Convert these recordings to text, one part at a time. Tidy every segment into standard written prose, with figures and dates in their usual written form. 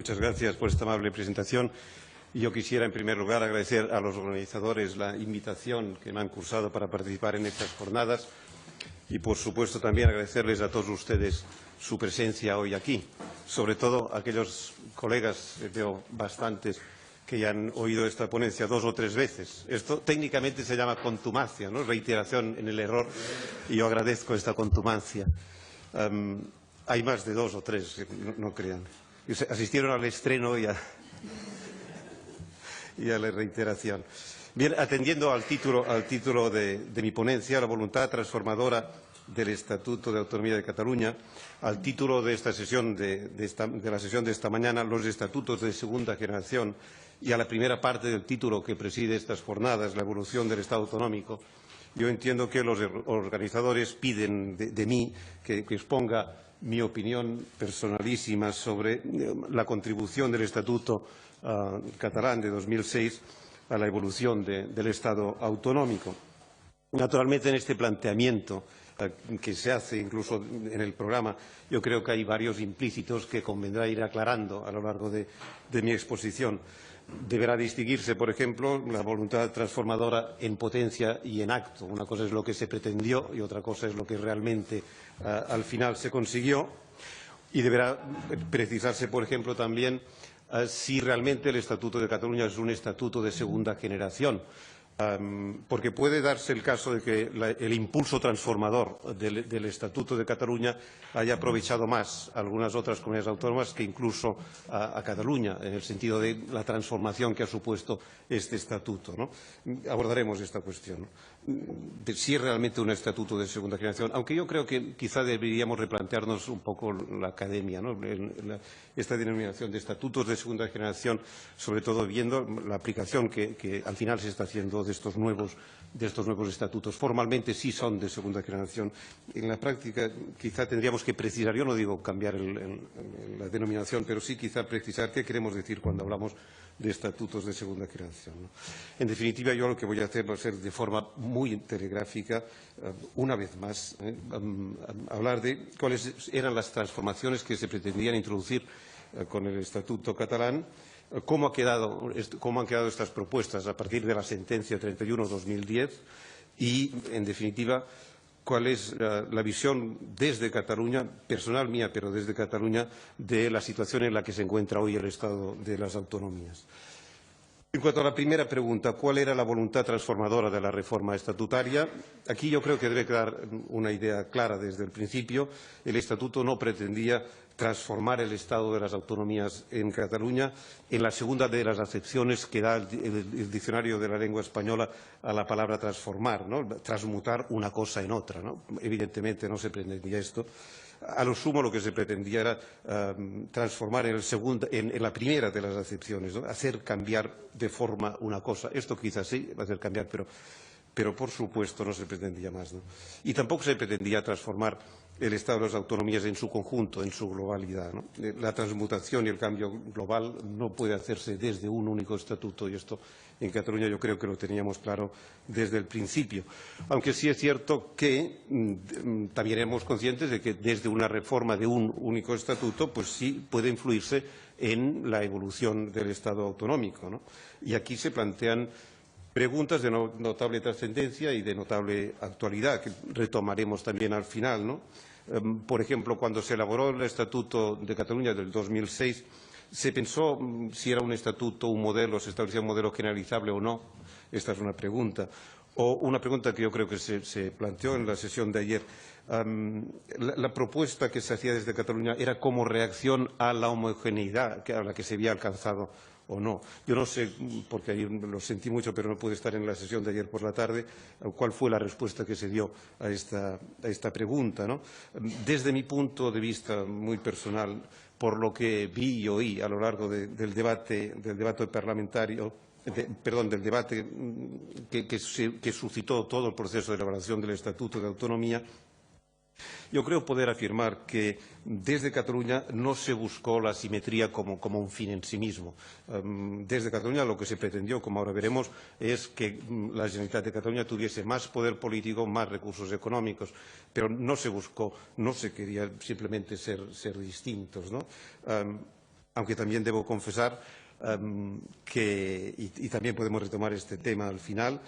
Muchas gracias por esta amable presentación. Yo quisiera, en primer lugar, agradecer a los organizadores la invitación que me han cursado para participar en estas jornadas y, por supuesto, también agradecerles a todos ustedes su presencia hoy aquí, sobre todo a aquellos colegas, veo bastantes, que ya han oído esta ponencia 2 o 3 veces. Esto técnicamente se llama contumacia, ¿no? Reiteración en el error, y yo agradezco esta contumacia. Hay más de 2 o 3, no crean. Asistieron al estreno y a la reiteración. Bien, atendiendo al título de mi ponencia, la voluntad transformadora del Estatuto de Autonomía de Cataluña, al título de esta sesión de la sesión de esta mañana, los estatutos de segunda generación, y a la primera parte del título que preside estas jornadas, la evolución del Estado autonómico, yo entiendo que los organizadores piden de mí que exponga mi opinión personalísima sobre la contribución del Estatuto catalán de 2006 a la evolución del Estado autonómico. Naturalmente, en este planteamiento que se hace incluso en el programa, yo creo que hay varios implícitos que convendrá ir aclarando a lo largo de mi exposición. Deberá distinguirse, por ejemplo, la voluntad transformadora en potencia y en acto. Una cosa es lo que se pretendió y otra cosa es lo que realmente al final se consiguió. Y deberá precisarse, por ejemplo, también si realmente el Estatuto de Cataluña es un estatuto de segunda generación. Porque puede darse el caso de que el impulso transformador del Estatuto de Cataluña haya aprovechado más a algunas otras comunidades autónomas que incluso a Cataluña, en el sentido de la transformación que ha supuesto este estatuto, ¿no? Abordaremos esta cuestión, ¿no? De si es realmente un estatuto de segunda generación, aunque yo creo que quizá deberíamos replantearnos un poco la academia, ¿no? Esta denominación de estatutos de segunda generación, sobre todo viendo la aplicación que al final se está haciendo de estos nuevos estatutos. Formalmente sí son de segunda generación. En la práctica quizá tendríamos que precisar, yo no digo cambiar la denominación, pero sí quizá precisar qué queremos decir cuando hablamos de estatutos de segunda generación, ¿no? En definitiva, yo lo que voy a hacer va a ser de forma muy telegráfica, una vez más, hablar de cuáles eran las transformaciones que se pretendían introducir con el Estatuto catalán, cómo han quedado estas propuestas a partir de la sentencia 31/2010 y, en definitiva, cuál es la visión desde Cataluña, personal mía, pero desde Cataluña, de la situación en la que se encuentra hoy el Estado de las autonomías. En cuanto a la primera pregunta, ¿cuál era la voluntad transformadora de la reforma estatutaria? Aquí yo creo que debe quedar una idea clara desde el principio. El Estatuto no pretendía transformar el Estado de las autonomías en Cataluña en la segunda de las acepciones que da el diccionario de la lengua española a la palabra transformar, ¿no? Transmutar una cosa en otra, ¿no? Evidentemente no se pretendía esto. A lo sumo lo que se pretendía era transformar en la primera de las acepciones, ¿no? Hacer cambiar de forma una cosa. Esto quizás sí va a hacer cambiar, pero por supuesto no se pretendía más, ¿no? Y tampoco se pretendía transformar el Estado de las autonomías en su conjunto, en su globalidad, ¿no? La transmutación y el cambio global no puede hacerse desde un único estatuto, y esto en Cataluña yo creo que lo teníamos claro desde el principio. Aunque sí es cierto que también éramos conscientes de que desde una reforma de un único estatuto, pues sí puede influirse en la evolución del Estado autonómico, ¿no? Y aquí se plantean preguntas de notable trascendencia y de notable actualidad, que retomaremos también al final, ¿no? Por ejemplo, cuando se elaboró el Estatuto de Cataluña del 2006, se pensó si era un estatuto, un modelo, se establecía un modelo generalizable o no. Esta es una pregunta. O una pregunta que yo creo que se planteó en la sesión de ayer. La propuesta que se hacía desde Cataluña era como reacción a la homogeneidad a la que se había alcanzado o no. Yo no sé, porque ayer lo sentí mucho, pero no pude estar en la sesión de ayer por la tarde, cuál fue la respuesta que se dio a esta pregunta, ¿no? Desde mi punto de vista muy personal, por lo que vi y oí a lo largo del debate parlamentario, del debate que suscitó todo el proceso de elaboración del Estatuto de Autonomía, yo creo poder afirmar que desde Cataluña no se buscó la simetría como un fin en sí mismo. Desde Cataluña lo que se pretendió, como ahora veremos, es que la Generalitat de Cataluña tuviese más poder político, más recursos económicos, pero no se buscó, no se quería simplemente ser distintos, ¿no? aunque también debo confesar que, y también podemos retomar este tema al final,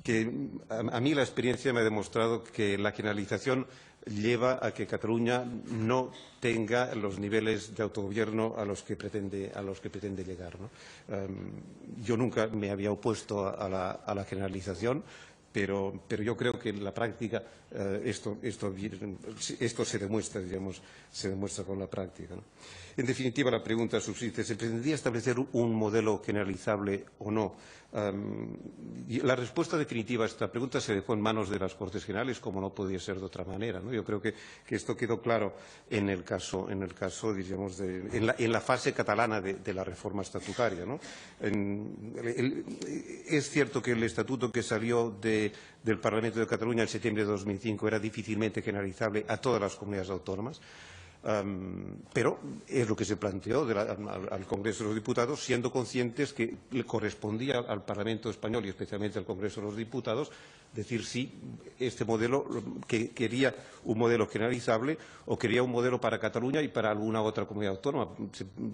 que a mí la experiencia me ha demostrado que la generalización lleva a que Cataluña no tenga los niveles de autogobierno a los que pretende llegar, ¿no? Yo nunca me había opuesto a la generalización, pero yo creo que en la práctica esto se demuestra, digamos, se demuestra con la práctica, ¿no? En definitiva, la pregunta subsiste: ¿se pretendía establecer un modelo generalizable o no? Y la respuesta definitiva a esta pregunta se dejó en manos de las Cortes Generales, como no podía ser de otra manera, ¿no? Yo creo que esto quedó claro en el caso, diríamos, en la fase catalana de la reforma estatutaria, ¿no? Es cierto que el estatuto que salió del Parlamento de Cataluña en septiembre de 2005 era difícilmente generalizable a todas las comunidades autónomas. Pero es lo que se planteó al Congreso de los Diputados, siendo conscientes que le correspondía al Parlamento español y especialmente al Congreso de los Diputados decir si este modelo, que quería un modelo generalizable o quería un modelo para Cataluña y para alguna otra comunidad autónoma.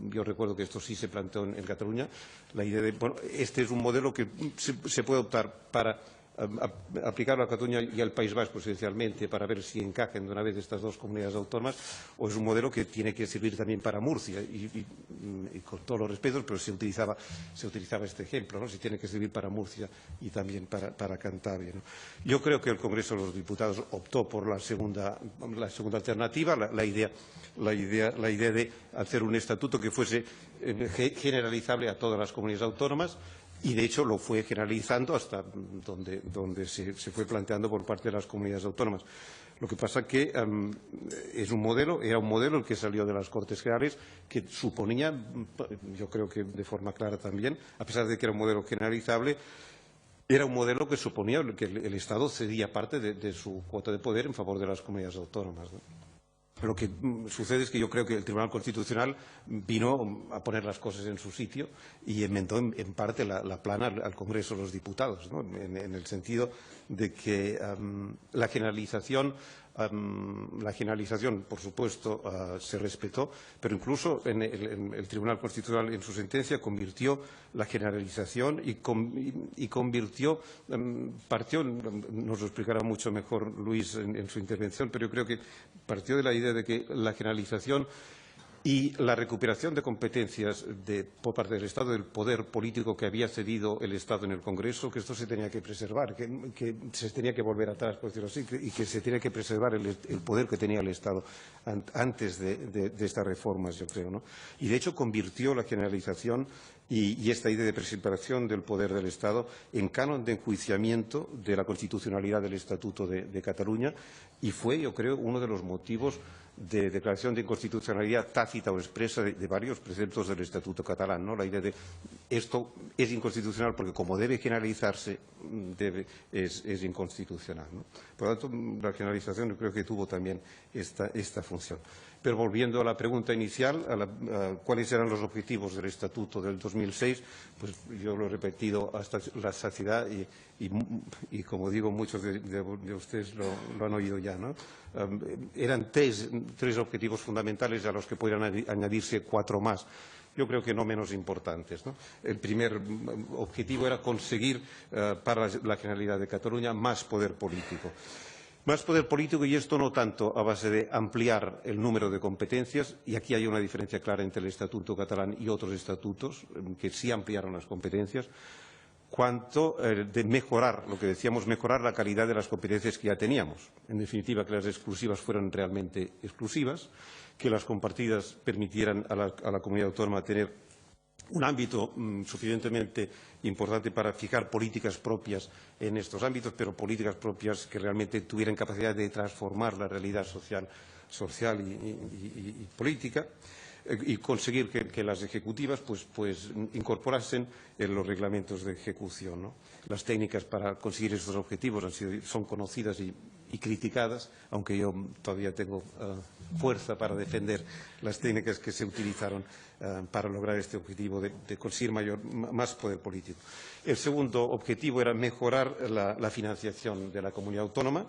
Yo recuerdo que esto sí se planteó en Cataluña, la idea de, bueno, este es un modelo que se puede optar para aplicarlo a Cataluña y al País Vasco esencialmente para ver si encajan de una vez estas dos comunidades autónomas, o es un modelo que tiene que servir también para Murcia y con todos los respetos, pero se utilizaba este ejemplo, ¿no? Si tiene que servir para Murcia y también para Cantabria, ¿no? Yo creo que el Congreso de los Diputados optó por la segunda alternativa, la idea de hacer un estatuto que fuese generalizable a todas las comunidades autónomas. Y, de hecho, lo fue generalizando hasta donde se fue planteando por parte de las comunidades autónomas. Lo que pasa es que era un modelo el que salió de las Cortes Generales, que suponía, yo creo que de forma clara también, a pesar de que era un modelo generalizable, era un modelo que suponía que el Estado cedía parte de su cuota de poder en favor de las comunidades autónomas, ¿no? Lo que sucede es que yo creo que el Tribunal Constitucional vino a poner las cosas en su sitio y enmendó en parte la plana al Congreso de los Diputados, ¿no? En el sentido de que la generalización, por supuesto, se respetó, pero incluso el Tribunal Constitucional en su sentencia convirtió la generalización y partió, nos lo explicará mucho mejor Luis en su intervención, pero yo creo que partió de la idea de que la generalización y la recuperación de competencias por parte del Estado, del poder político que había cedido el Estado en el Congreso, que esto se tenía que preservar, que se tenía que volver atrás, por decirlo así, y que se tenía que preservar el poder que tenía el Estado antes de estas reformas, yo creo, ¿no? Y, de hecho, convirtió la generalización y esta idea de preservación del poder del Estado en canon de enjuiciamiento de la constitucionalidad del Estatuto de Cataluña, y fue, yo creo, uno de los motivos de declaración de inconstitucionalidad tácita o expresa de varios preceptos del Estatuto catalán, ¿no? La idea de esto es inconstitucional porque, como debe generalizarse, es inconstitucional, ¿no? Por lo tanto, la generalización yo creo que tuvo también esta función. Pero volviendo a la pregunta inicial, ¿cuáles eran los objetivos del Estatuto del 2006? Pues yo lo he repetido hasta la saciedad y como digo, muchos de ustedes lo han oído ya, ¿no? Eran tres objetivos fundamentales a los que podrían añadirse 4 más. Yo creo que no menos importantes, ¿no? El primer objetivo era conseguir para la Generalidad de Cataluña más poder político. Más poder político, y esto no tanto a base de ampliar el número de competencias, y aquí hay una diferencia clara entre el Estatuto catalán y otros estatutos que sí ampliaron las competencias, cuanto de mejorar, lo que decíamos, mejorar la calidad de las competencias que ya teníamos. En definitiva, que las exclusivas fueran realmente exclusivas, que las compartidas permitieran a la comunidad autónoma tener un ámbito suficientemente importante para fijar políticas propias en estos ámbitos, pero políticas propias que realmente tuvieran capacidad de transformar la realidad social y política, y conseguir que las ejecutivas pues incorporasen en los reglamentos de ejecución, ¿no? Las técnicas para conseguir estos objetivos son conocidas y criticadas, aunque yo todavía tengo fuerza para defender las técnicas que se utilizaron para lograr este objetivo de conseguir más poder político. El segundo objetivo era mejorar la financiación de la comunidad autónoma,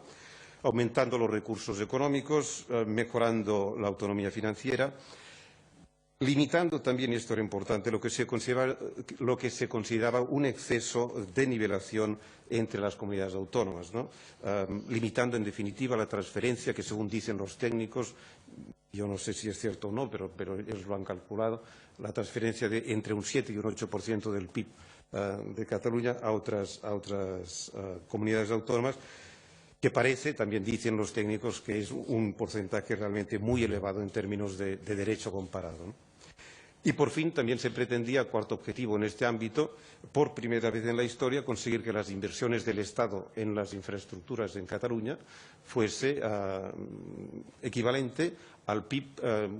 aumentando los recursos económicos, mejorando la autonomía financiera, limitando también, y esto era importante, lo que se consideraba un exceso de nivelación entre las comunidades autónomas, ¿no? Limitando, en definitiva, la transferencia que, según dicen los técnicos, yo no sé si es cierto o no, pero ellos lo han calculado, la transferencia de entre un 7 y un 8% del PIB de Cataluña a otras comunidades autónomas, que parece, también dicen los técnicos, que es un porcentaje realmente muy elevado en términos de derecho comparado, ¿no? Y, por fin, también se pretendía, cuarto objetivo en este ámbito, por primera vez en la historia, conseguir que las inversiones del Estado en las infraestructuras en Cataluña fuese equivalente al PIB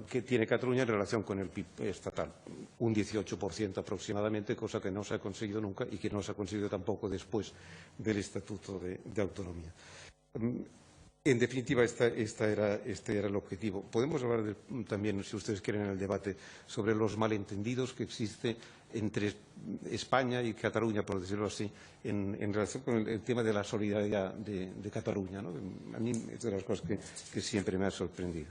que tiene Cataluña en relación con el PIB estatal, un 18% aproximadamente, cosa que no se ha conseguido nunca y que no se ha conseguido tampoco después del Estatuto de Autonomía. En definitiva, este era el objetivo. Podemos hablar también, si ustedes quieren, en el debate sobre los malentendidos que existen entre España y Cataluña, por decirlo así, en relación con el tema de la solidaridad de Cataluña, ¿no? A mí es de las cosas que siempre me ha sorprendido.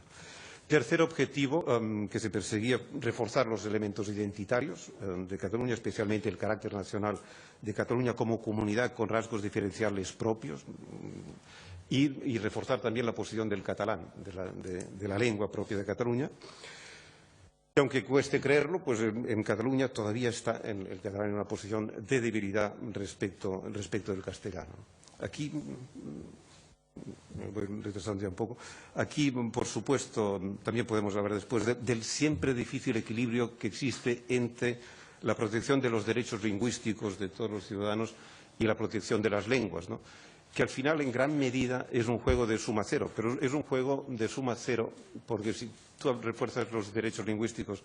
Tercer objetivo que se perseguía, reforzar los elementos identitarios de Cataluña, especialmente el carácter nacional de Cataluña como comunidad con rasgos diferenciales propios, y reforzar también la posición del catalán, de la lengua propia de Cataluña. Y aunque cueste creerlo, pues en Cataluña todavía está el catalán en una posición de debilidad respecto del castellano. Aquí, me voy retrasando ya un poco, aquí, por supuesto, también podemos hablar después del siempre difícil equilibrio que existe entre la protección de los derechos lingüísticos de todos los ciudadanos y la protección de las lenguas, ¿no? Que al final, en gran medida, es un juego de suma cero, pero es un juego de suma cero porque si tú refuerzas los derechos lingüísticos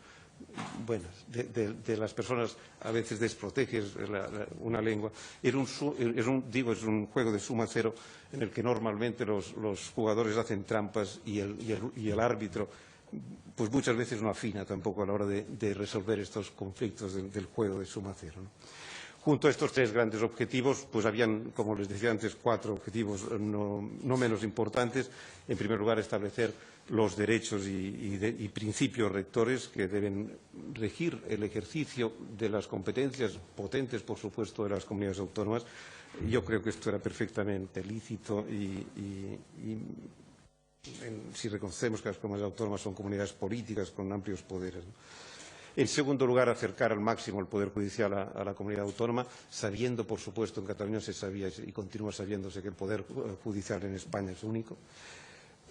de las personas, a veces desproteges una lengua, es un juego de suma cero en el que normalmente los jugadores hacen trampas y el árbitro pues muchas veces no afina tampoco a la hora de resolver estos conflictos del juego de suma cero, ¿no? Junto a estos tres grandes objetivos, pues habían, como les decía antes, cuatro objetivos no menos importantes. En primer lugar, establecer los derechos y principios rectores que deben regir el ejercicio de las competencias potentes, por supuesto, de las comunidades autónomas. Yo creo que esto era perfectamente lícito si reconocemos que las comunidades autónomas son comunidades políticas con amplios poderes, ¿no? En segundo lugar, acercar al máximo el Poder Judicial a la comunidad autónoma, sabiendo, por supuesto, en Cataluña se sabía y continúa sabiéndose que el Poder Judicial en España es único.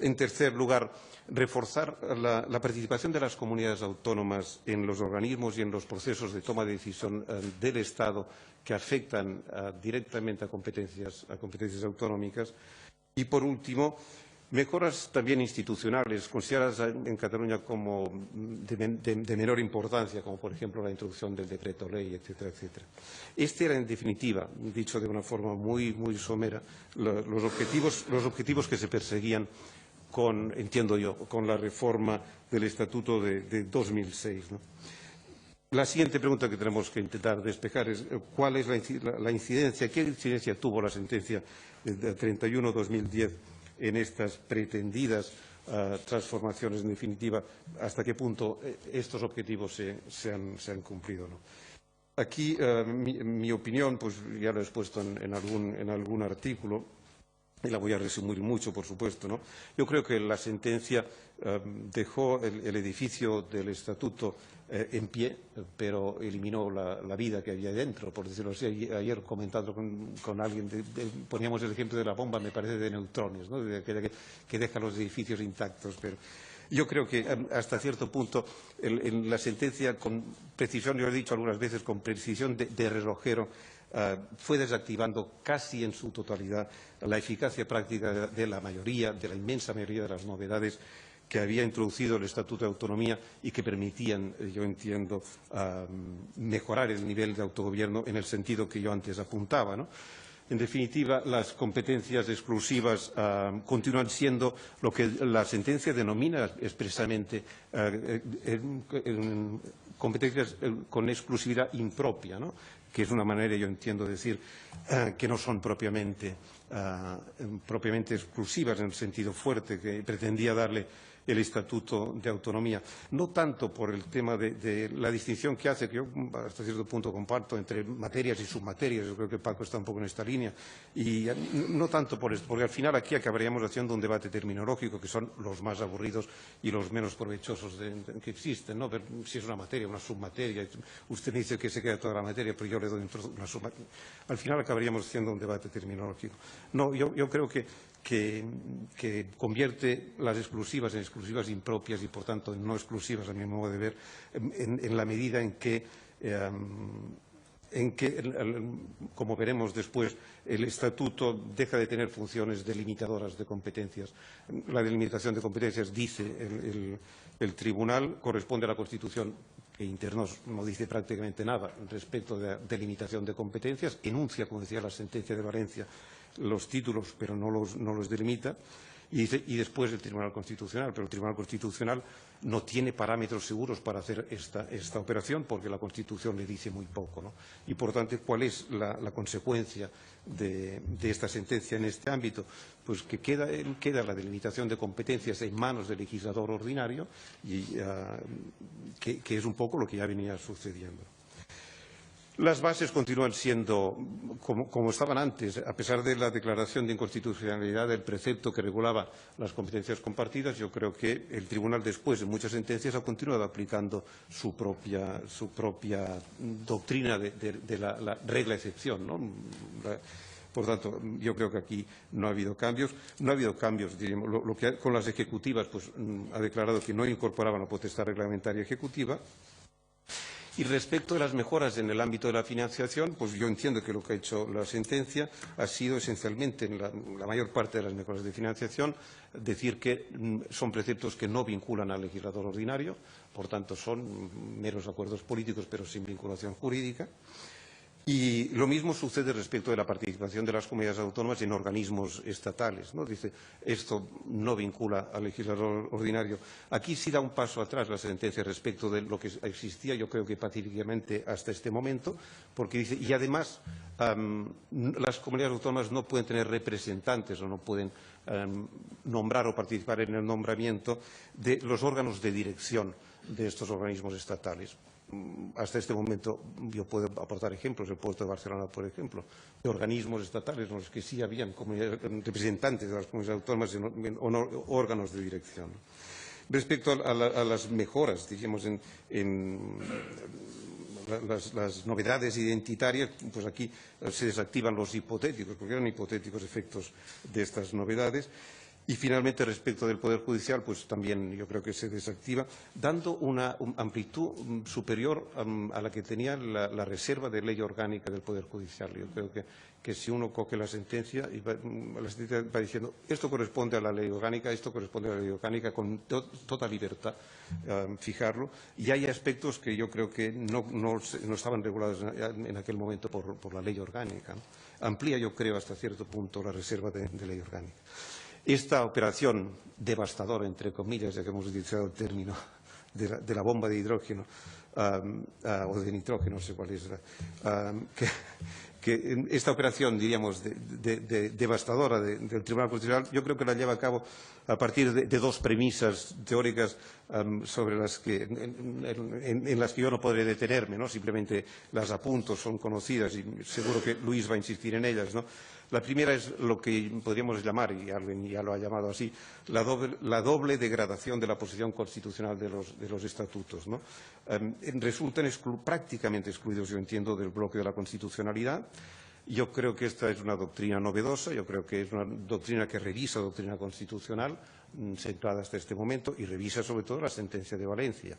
En tercer lugar, reforzar la participación de las comunidades autónomas en los organismos y en los procesos de toma de decisión del Estado que afectan directamente a competencias autonómicas. Y, por último, mejoras también institucionales, consideradas en Cataluña como de menor importancia, como por ejemplo la introducción del decreto ley, etcétera, etcétera. Este era, en definitiva, dicho de una forma muy somera, los objetivos que se perseguían entiendo yo, con la reforma del Estatuto de 2006, ¿no? La siguiente pregunta que tenemos que intentar despejar es ¿cuál es la incidencia, qué incidencia tuvo la sentencia del 31/2010 en estas pretendidas transformaciones, en definitiva, hasta qué punto estos objetivos se han cumplido, ¿no? Aquí, mi opinión, pues ya lo he expuesto en algún artículo, y la voy a resumir mucho, por supuesto, ¿no? Yo creo que la sentencia dejó el edificio del Estatuto en pie, pero eliminó la vida que había dentro, por decirlo así. Ayer, comentando con alguien, poníamos el ejemplo de la bomba, me parece, de neutrones, ¿no? Que deja los edificios intactos. Pero yo creo que hasta cierto punto en la sentencia, con precisión, yo he dicho algunas veces, con precisión de relojero, fue desactivando casi en su totalidad la eficacia práctica de la inmensa mayoría de las novedades que había introducido el Estatuto de Autonomía y que permitían, yo entiendo, mejorar el nivel de autogobierno en el sentido que yo antes apuntaba, ¿no? En definitiva, las competencias exclusivas continúan siendo lo que la sentencia denomina expresamente competencias con exclusividad impropia, ¿no? Que es una manera, yo entiendo, de decir que no son propiamente exclusivas en el sentido fuerte que pretendía darle el Estatuto de Autonomía. No tanto por el tema de la distinción que hace, que yo hasta cierto punto comparto, entre materias y submaterias. Yo creo que Paco está un poco en esta línea. Y no tanto por esto, porque al final aquí acabaríamos haciendo un debate terminológico, que son los más aburridos y los menos provechosos que existen, ¿no? Ver si es una materia, una submateria. Usted me dice que se queda toda la materia, pero yo le doy una submateria. Al final acabaríamos haciendo un debate terminológico. No, yo creo que convierte las exclusivas en exclusivas impropias y, por tanto, en no exclusivas, a mi modo de ver, en la medida en que, como veremos después, el Estatuto deja de tener funciones delimitadoras de competencias. La delimitación de competencias, dice el Tribunal, corresponde a la Constitución, que internos no dice prácticamente nada respecto de la delimitación de competencias, enuncia, como decía la sentencia de Valencia, los títulos, pero no los delimita, y después el Tribunal Constitucional. Pero el Tribunal Constitucional no tiene parámetros seguros para hacer esta operación, porque la Constitución le dice muy poco, ¿no? Y, por tanto, ¿cuál es la consecuencia de esta sentencia en este ámbito? Pues que queda la delimitación de competencias en manos del legislador ordinario, y que es un poco lo que ya venía sucediendo. Las bases continúan siendo como estaban antes, a pesar de la declaración de inconstitucionalidad del precepto que regulaba las competencias compartidas. Yo creo que el Tribunal, después, en muchas sentencias, ha continuado aplicando su propia doctrina de la regla-excepción, ¿no? Por tanto, yo creo que aquí no ha habido cambios. No ha habido cambios, diríamos, con las ejecutivas, pues ha declarado que no incorporaban la potestad reglamentaria ejecutiva. Y respecto de las mejoras en el ámbito de la financiación, pues yo entiendo que lo que ha hecho la sentencia ha sido esencialmente, en la mayor parte de las mejoras de financiación, decir que son preceptos que no vinculan al legislador ordinario, por tanto son meros acuerdos políticos pero sin vinculación jurídica. Y lo mismo sucede respecto de la participación de las comunidades autónomas en organismos estatales, ¿no? Dice, esto no vincula al legislador ordinario. Aquí sí da un paso atrás la sentencia respecto de lo que existía, yo creo que pacíficamente hasta este momento, porque dice, y además las comunidades autónomas no pueden tener representantes o no pueden nombrar o participar en el nombramiento de los órganos de dirección de estos organismos estatales. Hasta este momento yo puedo aportar ejemplos, el puerto de Barcelona, por ejemplo, de organismos estatales en los que sí habían representantes de las comunidades autónomas o órganos de dirección. Respecto a las mejoras, digamos, en las novedades identitarias, pues aquí se desactivan los hipotéticos, porque eran hipotéticos efectos de estas novedades. Y, finalmente, respecto del Poder Judicial, pues también yo creo que se desactiva, dando una amplitud superior a la que tenía la reserva de ley orgánica del Poder Judicial. Yo creo que si uno coge la sentencia va diciendo, esto corresponde a la ley orgánica, esto corresponde a la ley orgánica, con toda libertad fijarlo. Y hay aspectos que yo creo que no estaban regulados en aquel momento por la ley orgánica, ¿no? Amplía, yo creo, hasta cierto punto la reserva de ley orgánica. Esta operación devastadora, entre comillas, ya que hemos utilizado el término de la bomba de hidrógeno o de nitrógeno, no sé cuál es, que esta operación, diríamos, devastadora del Tribunal Constitucional, yo creo que la lleva a cabo a partir de dos premisas teóricas sobre las que, en las que yo no podré detenerme, ¿no? Simplemente las apunto, son conocidas y seguro que Luis va a insistir en ellas, ¿no? La primera es lo que podríamos llamar, y alguien ya lo ha llamado así, la doble degradación de la posición constitucional de los estatutos, ¿no? Resultan prácticamente excluidos, yo entiendo, del bloque de la constitucionalidad. Yo creo que esta es una doctrina novedosa, yo creo que es una doctrina que revisa la doctrina constitucional centrada hasta este momento y revisa sobre todo la sentencia de Valencia.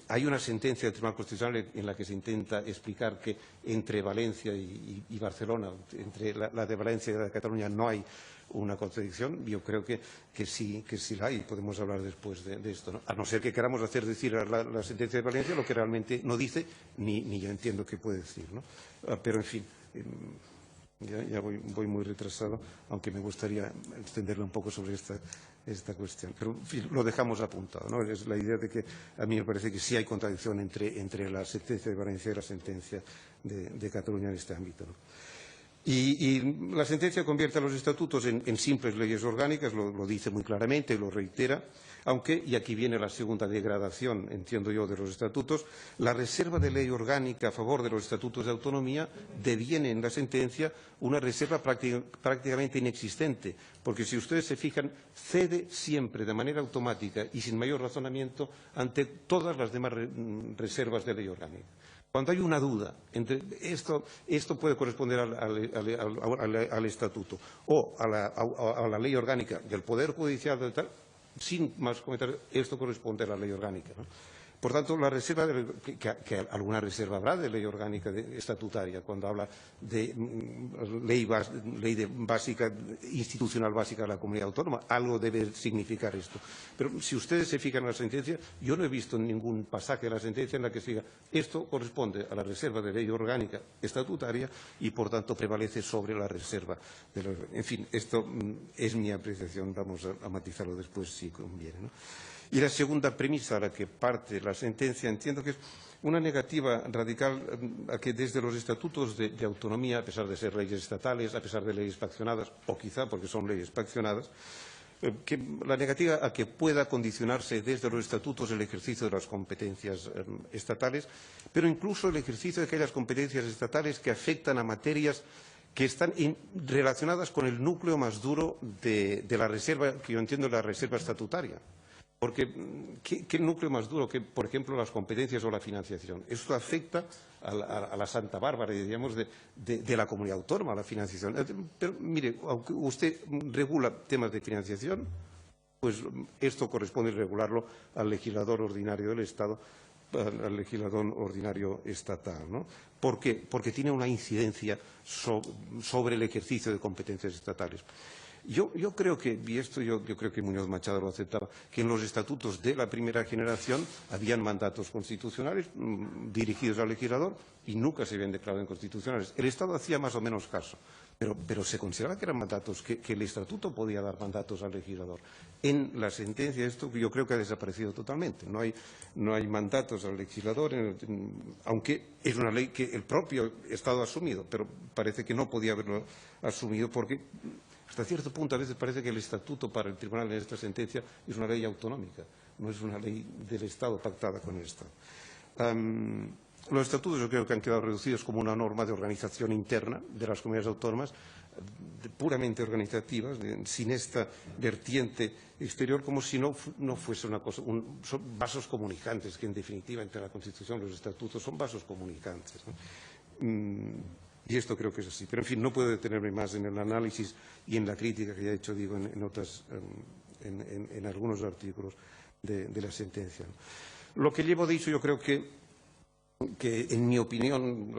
Hay una sentencia del Tribunal Constitucional en la que se intenta explicar que entre Valencia y Barcelona, entre la de Valencia y la de Cataluña, no hay una contradicción. Yo creo que sí la hay, podemos hablar después de esto, ¿no? A no ser que queramos hacer decir a la sentencia de Valencia lo que realmente no dice, ni yo entiendo que puede decir, ¿no? Pero, en fin, ya voy muy retrasado, aunque me gustaría extenderme un poco sobre esta cuestión. Pero, en fin, lo dejamos apuntado, ¿no? Es la idea de que a mí me parece que sí hay contradicción entre la sentencia de Valencia y la sentencia de Cataluña en este ámbito, ¿no? Y la sentencia convierte a los estatutos en simples leyes orgánicas, lo dice muy claramente, lo reitera, aunque, y aquí viene la segunda degradación, entiendo yo, de los estatutos, la reserva de ley orgánica a favor de los estatutos de autonomía deviene en la sentencia una reserva prácticamente inexistente, porque si ustedes se fijan, cede siempre de manera automática y sin mayor razonamiento ante todas las demás reservas de ley orgánica. Cuando hay una duda entre esto puede corresponder al estatuto o a la ley orgánica del Poder Judicial, sin más comentarios, esto corresponde a la ley orgánica, ¿no? Por tanto, la reserva, que alguna reserva habrá de ley orgánica estatutaria, cuando habla de ley básica, institucional básica de la comunidad autónoma, algo debe significar esto. Pero si ustedes se fijan en la sentencia, yo no he visto ningún pasaje de la sentencia en la que se diga esto corresponde a la reserva de ley orgánica estatutaria y, por tanto, prevalece sobre la reserva de la... En fin, esto es mi apreciación, vamos a matizarlo después si conviene, ¿no? Y la segunda premisa a la que parte la sentencia entiendo que es una negativa radical a que desde los estatutos de autonomía, a pesar de ser leyes estatales, a pesar de leyes paccionadas, o quizá porque son leyes paccionadas, que la negativa a que pueda condicionarse desde los estatutos el ejercicio de las competencias estatales, pero incluso el ejercicio de aquellas competencias estatales que afectan a materias que están relacionadas con el núcleo más duro de la reserva, que yo entiendo la reserva estatutaria. Porque, ¿qué núcleo más duro que, por ejemplo, las competencias o la financiación? Esto afecta a la Santa Bárbara, diríamos, de la comunidad autónoma, a la financiación. Pero, mire, aunque usted regula temas de financiación, pues esto corresponde regularlo al legislador ordinario del Estado, al legislador ordinario estatal, ¿no? ¿Por qué? Porque tiene una incidencia sobre el ejercicio de competencias estatales. Yo creo que, y esto yo creo que Muñoz Machado lo aceptaba, que en los estatutos de la primera generación habían mandatos constitucionales dirigidos al legislador y nunca se habían declarado inconstitucionales. El Estado hacía más o menos caso, pero se consideraba que eran mandatos, que el estatuto podía dar mandatos al legislador. En la sentencia esto yo creo que ha desaparecido totalmente. No hay mandatos al legislador, aunque es una ley que el propio Estado ha asumido, pero parece que no podía haberlo asumido porque... Hasta cierto punto, a veces parece que el estatuto para el tribunal en esta sentencia es una ley autonómica, no es una ley del Estado pactada con el Estado. Los estatutos yo creo que han quedado reducidos como una norma de organización interna de las comunidades autónomas, puramente organizativas, sin esta vertiente exterior, como si no fuese una cosa, son vasos comunicantes, que en definitiva entre la Constitución y los estatutos son vasos comunicantes, ¿no? Y esto creo que es así. Pero, en fin, no puedo detenerme más en el análisis y en la crítica que ya he hecho, digo, en algunos artículos de la sentencia. Lo que llevo dicho, yo creo que en mi opinión,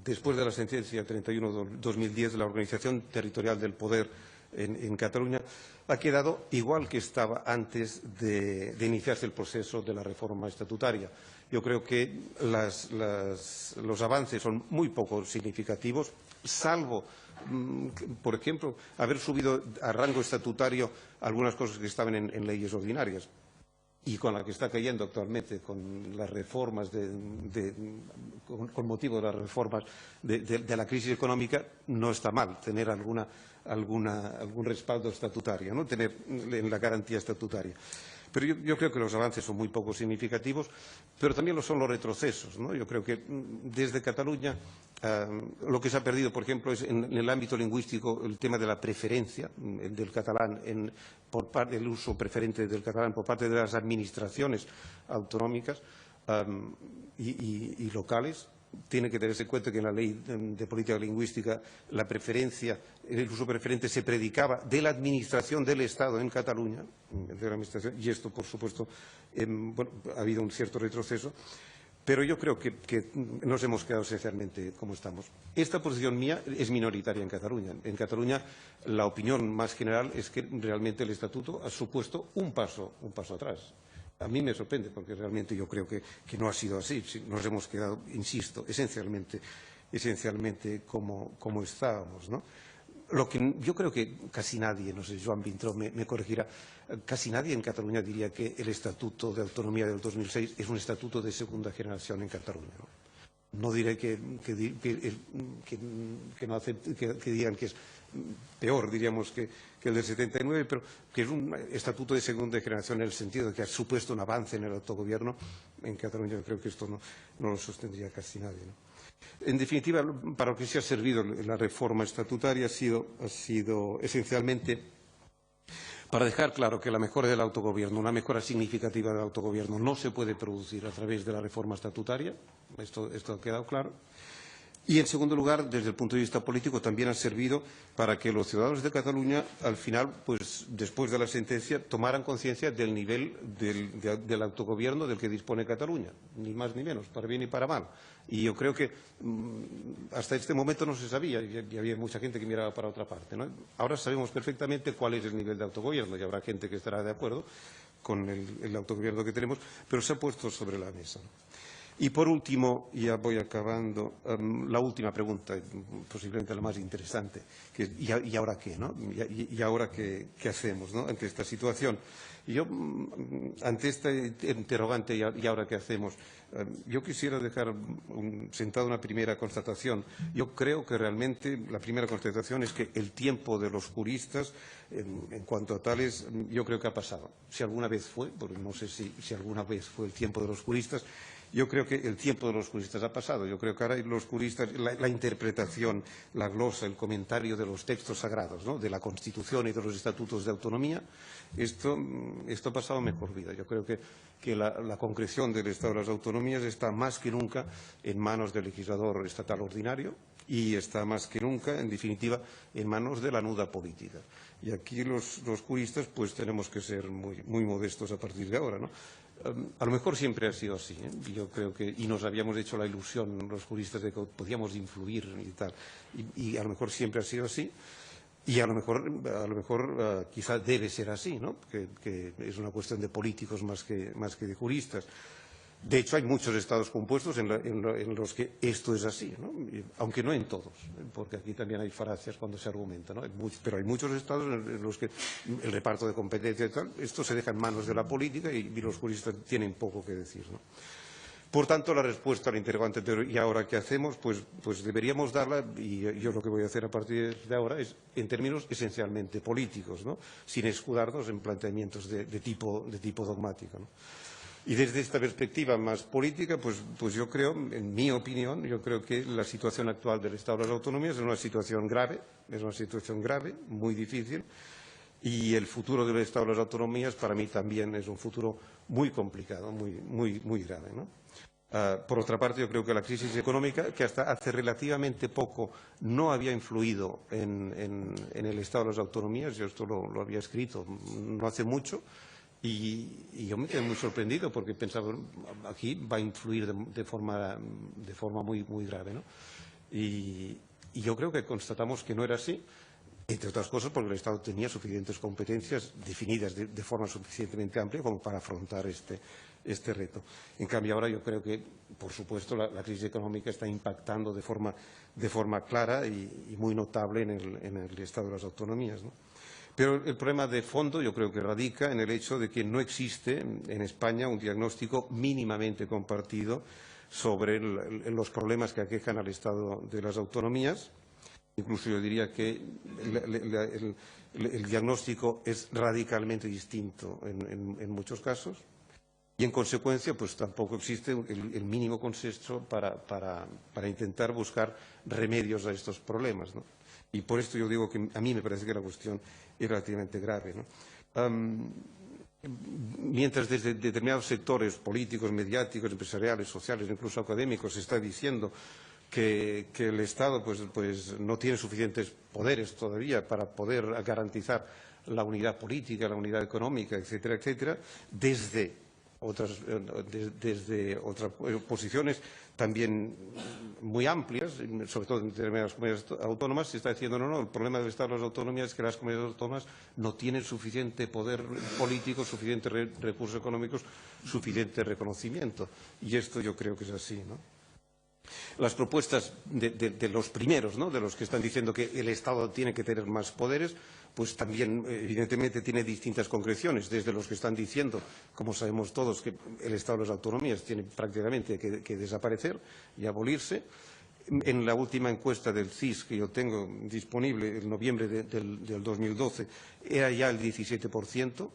después de la sentencia 31/2010, la organización territorial del poder en Cataluña ha quedado igual que estaba antes de iniciarse el proceso de la reforma estatutaria. Yo creo que los avances son muy poco significativos, salvo, por ejemplo, haber subido a rango estatutario algunas cosas que estaban en leyes ordinarias. Y con la que está cayendo actualmente, con las reformas, con motivo de las reformas de la crisis económica, no está mal tener algún respaldo estatutario, ¿no? Tener la garantía estatutaria. Pero yo creo que los avances son muy poco significativos, pero también lo son los retrocesos, ¿no? Yo creo que desde Cataluña lo que se ha perdido, por ejemplo, es en el ámbito lingüístico el tema de la preferencia del catalán, el uso preferente del catalán por parte de las administraciones autonómicas y locales. Tiene que tenerse en cuenta que en la ley de política lingüística la preferencia, el uso preferente se predicaba de la administración del Estado en Cataluña, y esto, por supuesto, ha habido un cierto retroceso, pero yo creo que nos hemos quedado esencialmente como estamos. Esta posición mía es minoritaria en Cataluña. En Cataluña la opinión más general es que realmente el Estatuto ha supuesto un paso atrás. A mí me sorprende porque realmente yo creo que no ha sido así. Nos hemos quedado, insisto, esencialmente como estábamos, ¿no? Lo que yo creo que casi nadie, no sé, Joan Vintró me corregirá, casi nadie en Cataluña diría que el Estatuto de Autonomía del 2006 es un estatuto de segunda generación en Cataluña, ¿no? no diré que digan que es peor, diríamos, que el del 79, pero que es un estatuto de segunda generación en el sentido de que ha supuesto un avance en el autogobierno. En Cataluña creo que esto no lo sostendría casi nadie, ¿no? En definitiva, para lo que se ha servido la reforma estatutaria ha sido esencialmente para dejar claro que la mejora del autogobierno, una mejora significativa del autogobierno, no se puede producir a través de la reforma estatutaria. Esto ha quedado claro. Y, en segundo lugar, desde el punto de vista político, también ha servido para que los ciudadanos de Cataluña, al final, pues después de la sentencia, tomaran conciencia del nivel del autogobierno del que dispone Cataluña, ni más ni menos, para bien y para mal. Y yo creo que hasta este momento no se sabía, y había mucha gente que miraba para otra parte, ¿no? Ahora sabemos perfectamente cuál es el nivel de autogobierno, y habrá gente que estará de acuerdo con el autogobierno que tenemos, pero se ha puesto sobre la mesa, ¿no? Y, por último, ya voy acabando, la última pregunta, posiblemente la más interesante, que es ¿y ahora qué, no? ¿Y ahora qué hacemos, no?, ante esta situación? Y yo, ante esta interrogante, ¿y ahora qué hacemos?, yo quisiera dejar sentada una primera constatación. Yo creo que realmente la primera constatación es que el tiempo de los juristas, en cuanto a tales, yo creo que ha pasado. Si alguna vez fue, porque no sé si alguna vez fue el tiempo de los juristas, yo creo que el tiempo de los juristas ha pasado. Yo creo que ahora los juristas, la interpretación, la glosa, el comentario de los textos sagrados, ¿no?, de la Constitución y de los estatutos de autonomía, esto ha pasado mejor vida. Yo creo que la concreción del Estado de las autonomías está más que nunca en manos del legislador estatal ordinario y está más que nunca, en definitiva, en manos de la nuda política. Y aquí los juristas pues tenemos que ser muy modestos a partir de ahora, ¿no? A lo mejor siempre ha sido así, ¿eh? Yo creo que, y nos habíamos hecho la ilusión los juristas de que podíamos influir y tal, y a lo mejor siempre ha sido así, y a lo mejor quizá debe ser así, ¿no?, que es una cuestión de políticos más que de juristas. De hecho, hay muchos estados compuestos en los que esto es así, ¿no?, aunque no en todos, porque aquí también hay falacias cuando se argumenta, ¿no? Pero hay muchos estados en los que el reparto de competencias y tal, esto se deja en manos de la política y los juristas tienen poco que decir, ¿no? Por tanto, la respuesta al interrogante de ¿y ahora qué hacemos? Pues deberíamos darla, y yo lo que voy a hacer a partir de ahora es en términos esencialmente políticos, ¿no?, sin escudarnos en planteamientos de tipo dogmático, ¿no? Y desde esta perspectiva más política, pues yo creo, en mi opinión, yo creo que la situación actual del Estado de las Autonomías es una situación grave, muy difícil, y el futuro del Estado de las Autonomías para mí también es un futuro muy complicado, muy grave, ¿no? Por otra parte, yo creo que la crisis económica, que hasta hace relativamente poco no había influido en el Estado de las Autonomías, yo esto lo había escrito no hace mucho, y yo me quedé muy sorprendido porque pensaba, aquí va a influir de forma muy grave, ¿no? Y yo creo que constatamos que no era así, entre otras cosas porque el Estado tenía suficientes competencias definidas de forma suficientemente amplia como para afrontar este reto. En cambio, ahora yo creo que, por supuesto, la crisis económica está impactando de forma clara y muy notable en el Estado de las Autonomías, ¿no? Pero el problema de fondo yo creo que radica en el hecho de que no existe en España un diagnóstico mínimamente compartido sobre los problemas que aquejan al Estado de las Autonomías. Incluso yo diría que el diagnóstico es radicalmente distinto en muchos casos y, en consecuencia, pues tampoco existe el mínimo consenso para intentar buscar remedios a estos problemas, ¿no? Y por esto yo digo que a mí me parece que la cuestión es relativamente grave, ¿no? Mientras desde determinados sectores políticos, mediáticos, empresariales, sociales, incluso académicos, se está diciendo que el Estado pues no tiene suficientes poderes todavía para poder garantizar la unidad política, la unidad económica, etcétera, etcétera, desde otras posiciones también muy amplias, sobre todo en determinadas comunidades autónomas, se está diciendo no, el problema del Estado de las Autonomías es que las comunidades autónomas no tienen suficiente poder político, suficientes recursos económicos, suficiente reconocimiento. Y esto yo creo que es así, ¿no? las propuestas de los primeros, ¿no?, de los que están diciendo que el Estado tiene que tener más poderes, pues también, evidentemente, tiene distintas concreciones, desde los que están diciendo, como sabemos todos, que el Estado de las autonomías tiene prácticamente que desaparecer y abolirse. En la última encuesta del CIS que yo tengo disponible, en noviembre del 2012, era ya el 17%.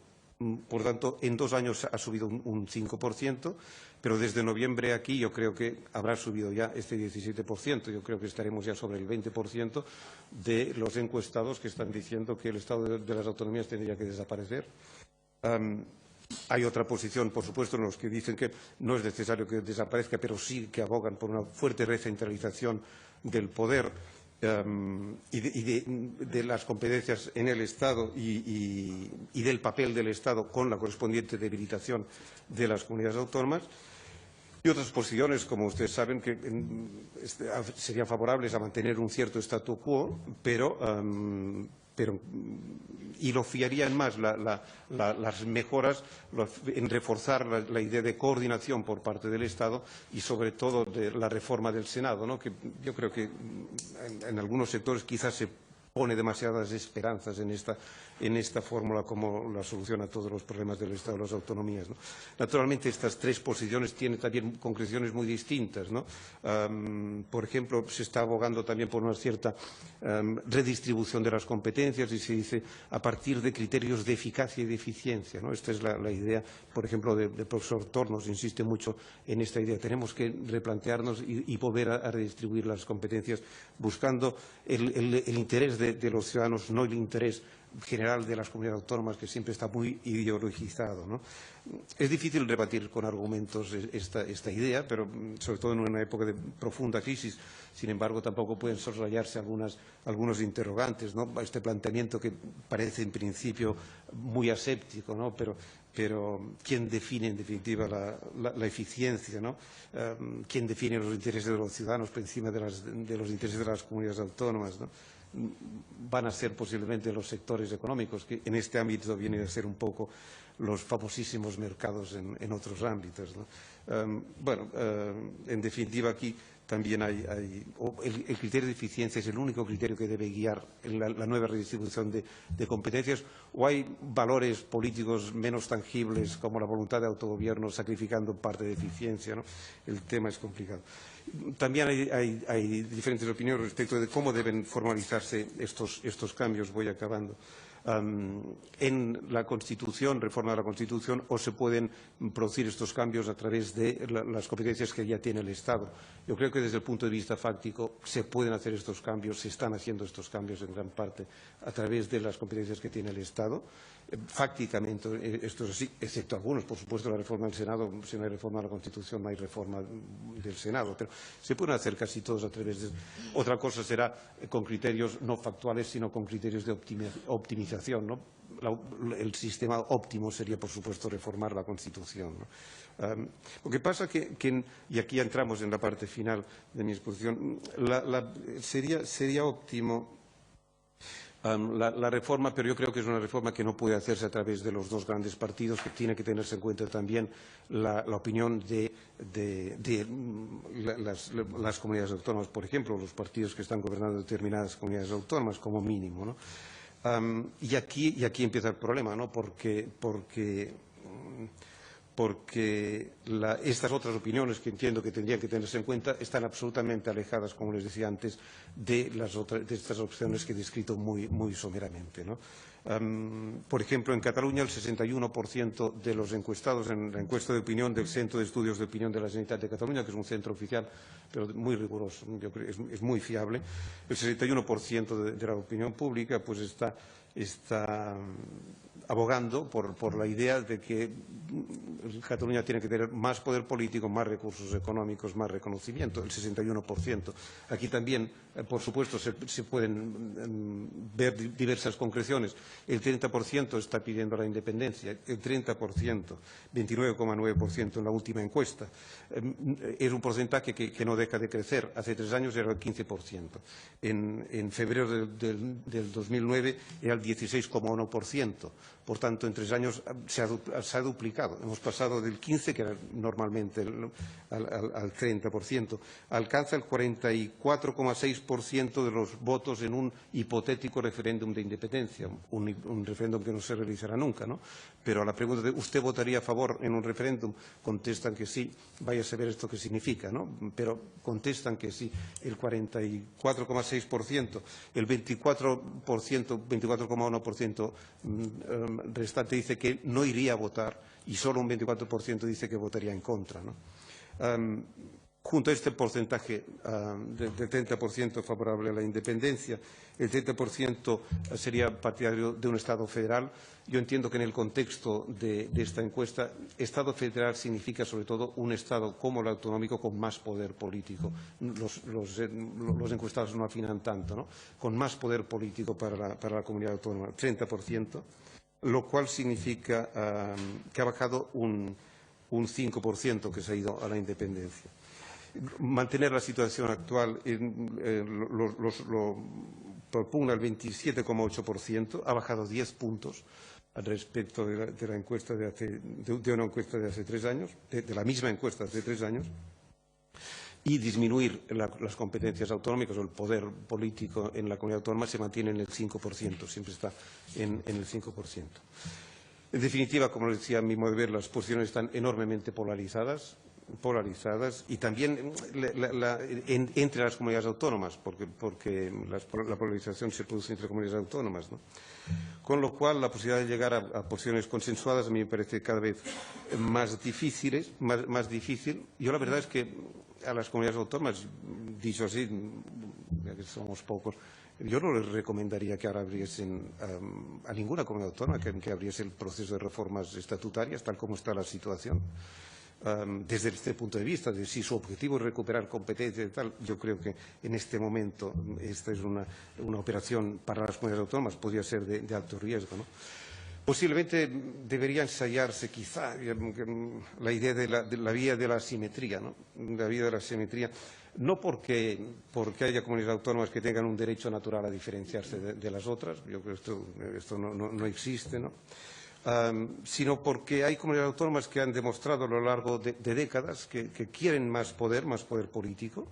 Por tanto, en 2 años ha subido un 5%, pero desde noviembre aquí yo creo que habrá subido ya este 17%. Yo creo que estaremos ya sobre el 20% de los encuestados que están diciendo que el Estado de las autonomías tendría que desaparecer. Hay otra posición, por supuesto, en los que dicen que no es necesario que desaparezca, pero sí que abogan por una fuerte recentralización del poder y de las competencias en el Estado y del papel del Estado con la correspondiente debilitación de las comunidades autónomas. Y otras posiciones, como ustedes saben, que serían favorables a mantener un cierto statu quo, y lo fiarían más las mejoras en reforzar la idea de coordinación por parte del Estado y, sobre todo, de la reforma del Senado, ¿no?, que yo creo que en algunos sectores quizás se pone demasiadas esperanzas en esta fórmula como la solución a todos los problemas del Estado de las autonomías, ¿no? Naturalmente, estas tres posiciones tienen también concreciones muy distintas, ¿no? Por ejemplo, se está abogando también por una cierta redistribución de las competencias y se dice a partir de criterios de eficacia y de eficiencia, ¿no? Esta es la idea, por ejemplo, del profesor Tornos, insiste mucho en esta idea. Tenemos que replantearnos y volver a redistribuir las competencias buscando el interés de los ciudadanos, no el interés general de las comunidades autónomas, que siempre está muy ideologizado, ¿no? Es difícil rebatir con argumentos esta idea, pero sobre todo en una época de profunda crisis. Sin embargo, tampoco pueden soslayarse algunos interrogantes, ¿no? Este planteamiento que parece en principio muy aséptico, ¿no? Pero ¿quién define en definitiva la eficiencia, ¿no? ¿Quién define los intereses de los ciudadanos por encima de los intereses de las comunidades autónomas, ¿no? Van a ser posiblemente los sectores económicos, que en este ámbito vienen a ser un poco los famosísimos mercados en otros ámbitos, ¿no? En definitiva, aquí también el criterio de eficiencia es el único criterio que debe guiar la nueva redistribución de competencias, o hay valores políticos menos tangibles como la voluntad de autogobierno sacrificando parte de eficiencia, ¿no? El tema es complicado. También hay diferentes opiniones respecto de cómo deben formalizarse estos cambios. Voy acabando. En la Constitución, reforma de la Constitución, o se pueden producir estos cambios a través de las competencias que ya tiene el Estado. Yo creo que desde el punto de vista fáctico se pueden hacer estos cambios, se están haciendo estos cambios en gran parte a través de las competencias que tiene el Estado. Fácticamente esto es así, excepto algunos, por supuesto, la reforma del Senado. Si no hay reforma de la Constitución, no hay reforma del Senado, pero se pueden hacer casi todos a través de... Otra cosa será con criterios no factuales, sino con criterios de optimización, ¿no? El sistema óptimo sería, por supuesto, reformar la Constitución, ¿no? Lo que pasa y aquí entramos en la parte final de mi exposición, sería óptimo la reforma, pero yo creo que es una reforma que no puede hacerse a través de los dos grandes partidos, que tiene que tenerse en cuenta también la opinión de las comunidades autónomas, por ejemplo, los partidos que están gobernando determinadas comunidades autónomas, como mínimo, ¿no? Y aquí empieza el problema, ¿no? Porque estas otras opiniones que entiendo que tendrían que tenerse en cuenta están absolutamente alejadas, como les decía antes, de estas opciones que he descrito muy someramente, ¿no? Por ejemplo, en Cataluña el 61% de los encuestados en la encuesta de opinión del Centro de Estudios de Opinión de la Generalitat de Cataluña, que es un centro oficial, pero muy riguroso, yo creo, es muy fiable, el 61% de la opinión pública pues está abogando por la idea de que Cataluña tiene que tener más poder político, más recursos económicos, más reconocimiento, el 61%. Aquí también, por supuesto, se pueden ver diversas concreciones. El 30% está pidiendo la independencia, el 30%, 29,9% en la última encuesta. Es un porcentaje que no deja de crecer. Hace 3 años era el 15%. En febrero del 2009 era el 16,1%. Por tanto, en 3 años se ha duplicado. Hemos pasado del 15%, que era normalmente, al 30%. Alcanza el 44,6% de los votos en un hipotético referéndum de independencia, un referéndum que no se realizará nunca, ¿no? Pero a la pregunta de ¿usted votaría a favor en un referéndum? Contestan que sí. Vaya a saber esto qué significa, ¿no? Pero contestan que sí. El 44,6%, el 24,1% restante dice que no iría a votar y solo un 24% dice que votaría en contra, ¿no? Junto a este porcentaje del 30% favorable a la independencia, el 30% sería partidario de un Estado federal. Yo entiendo que en el contexto de esta encuesta, Estado federal significa sobre todo un Estado como el autonómico con más poder político. Los encuestados no afinan tanto, ¿no? Con más poder político para la comunidad autónoma, 30%, lo cual significa que ha bajado un 5% que se ha ido a la independencia. Mantener la situación actual lo propugna el 27,8%, ha bajado 10 puntos al respecto de la encuesta de una encuesta de hace 3 años, de la misma encuesta de hace 3 años, y disminuir las competencias autonómicas o el poder político en la comunidad autónoma se mantiene en el 5%, siempre está en el 5%. En definitiva, como les decía, a mi modo de ver, las posiciones están enormemente polarizadas y también entre las comunidades autónomas, porque la polarización se produce entre comunidades autónomas, ¿no? Con lo cual, la posibilidad de llegar a posiciones consensuadas a mí me parece cada vez más difícil. Yo la verdad es que a las comunidades autónomas, dicho así, ya que somos pocos, yo no les recomendaría que ahora abriesen a ninguna comunidad autónoma que abriese el proceso de reformas estatutarias, tal como está la situación. Desde este punto de vista, de si su objetivo es recuperar competencias y tal, yo creo que en este momento esta es una operación para las comunidades autónomas, podría ser de alto riesgo, ¿no? Posiblemente debería ensayarse quizá la idea de la vía de la asimetría, ¿no? La vía de la asimetría, no porque haya comunidades autónomas que tengan un derecho natural a diferenciarse de las otras, yo creo que esto no existe, ¿no? Sino porque hay comunidades autónomas que han demostrado a lo largo de décadas que quieren más poder político,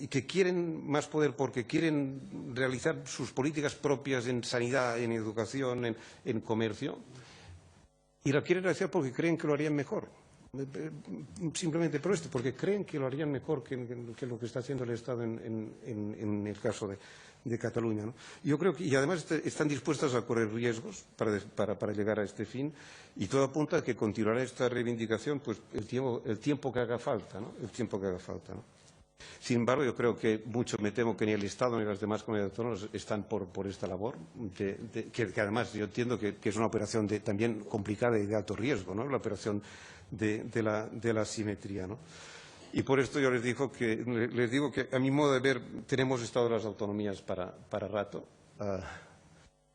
y que quieren más poder porque quieren realizar sus políticas propias en sanidad, en educación, en comercio, y la quieren realizar porque creen que lo harían mejor. Simplemente por esto, porque creen que lo harían mejor que lo que está haciendo el Estado en el caso de Cataluña, ¿no? Yo creo que, y además están dispuestas a correr riesgos para llegar a este fin, y todo apunta a que continuará esta reivindicación pues el tiempo que haga falta, ¿no? El tiempo que haga falta, ¿no? Sin embargo, yo creo que me temo que ni el Estado ni las demás comunidades autónomas están por esta labor, que además yo entiendo que es una operación también complicada y de alto riesgo, ¿no? La operación de la asimetría, ¿no? Y por esto yo les digo que a mi modo de ver tenemos Estado de las autonomías para rato,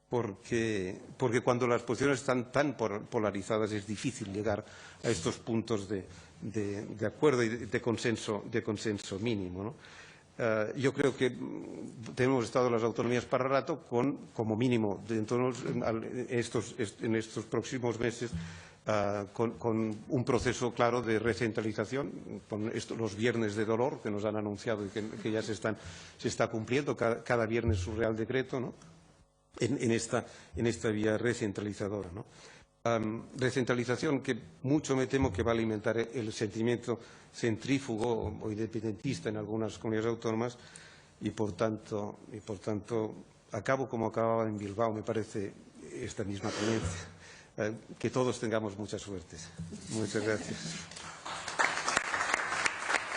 porque cuando las posiciones están tan polarizadas es difícil llegar a estos puntos de acuerdo y de consenso mínimo, ¿no? Yo creo que tenemos Estado de las autonomías para rato como mínimo en estos próximos meses con un proceso claro de recentralización, con los viernes de dolor que nos han anunciado y que ya se está cumpliendo cada viernes su Real Decreto, ¿no? En esta vía recentralizadora, ¿no? Recentralización que mucho me temo que va a alimentar el sentimiento centrífugo o independentista en algunas comunidades autónomas y por tanto acabo como acababa en Bilbao, me parece, esta misma ponencia. Que todos tengamos mucha suerte. Muchas gracias.